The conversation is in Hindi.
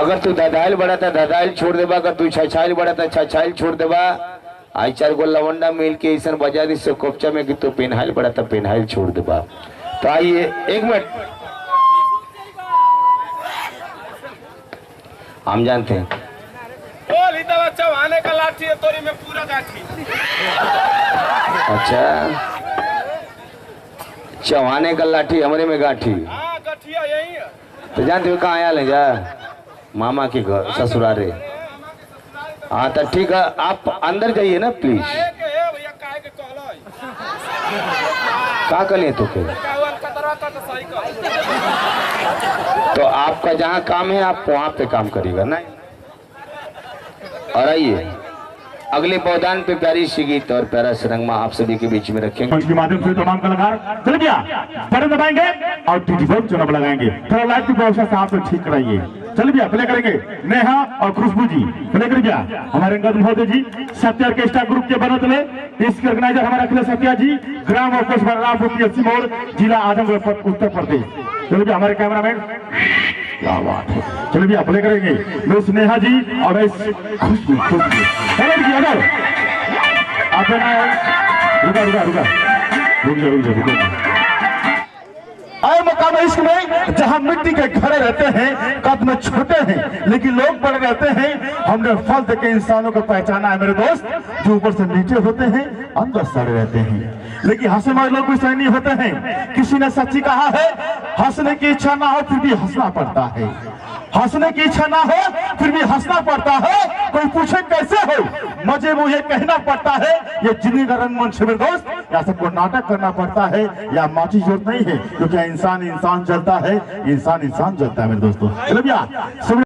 अगर तू दादाइल बड़ा था दादाइल छोड़ देबा, अगर तू छछाइल बड़ा था छछाइल छोड़ देबा। आई 4 गो लवंडा मिल के ऐसा बजा दी से कोपचा में कि तू पेनहाइल बड़ा था पेनहाइल छोड़ देबा। तो आइए 1 मिनट, हम जानते हैं चौहाने का लाठी है तोरी में पूरा गाठी। अच्छा, चौहाने का लाठी हमरे में गाठी। हाँ गठिया यही है। तो जानते हो कहाँ आया ले जा मामा के घर ससुरारे। हाँ तो ठीक है, आप अंदर जाइए ना प्लीज। क्या करिए तो के तो आपका जहाँ काम है आप वहाँ पे काम करिएगा ना। और आइए अगले पौधान पे प्यारी सी गीत और प्यारा सरंगमा आप सभी के बीच में रखेंगे। इसके माध्यम से तमाम कलाकार चल गया बटन दबाएंगे और टीटी चुनाव लगाएंगे। थोड़ा लाइट की व्यवस्था से आप ठीक कराइए। चल भैया प्ले करेंगे नेहा और खुशबू जी प्ले कर भैया। हमारे अंगद महोदय जी सत्य ऑर्केस्ट्रा ग्रुप के बनतले इसके ऑर्गेनाइजर हमारे अखिलेश सत्या जी, ग्राम ऑफिस बलरामपुर मोड़, जिला आजमगढ़ उत्तर प्रदेश। चलो भैया हमारे कैमरामैन क्या बात है। चलो भैया प्ले करेंगे मिस नेहा जी और खुशबू। आए मकाम इश्क में जहां मिट्टी के घरे रहते हैं, कद में छोटे हैं लेकिन लोग बड़े रहते हैं। हमने फल दे के इंसानों को पहचाना है मेरे दोस्त, जो ऊपर से मीठे होते हैं अंदर सड़े रहते हैं। लेकिन हंसने वाले लोग भी सही नहीं होते हैं। किसी ने सच्ची कहा है हंसने की इच्छा ना हो फिर भी हंसना पड़ता है, हंसने की इच्छा ना हो फिर भी हंसना पड़ता है। कोई पूछे कैसे हो मजे मुझे कहना पड़ता है। ये जिंदगी का रंगमंच मेरे दोस्त, या सबको नाटक करना पड़ता है या माची जरूरत नहीं है, क्योंकि इंसान इंसान जलता है, इंसान इंसान जलता है मेरे दोस्तों।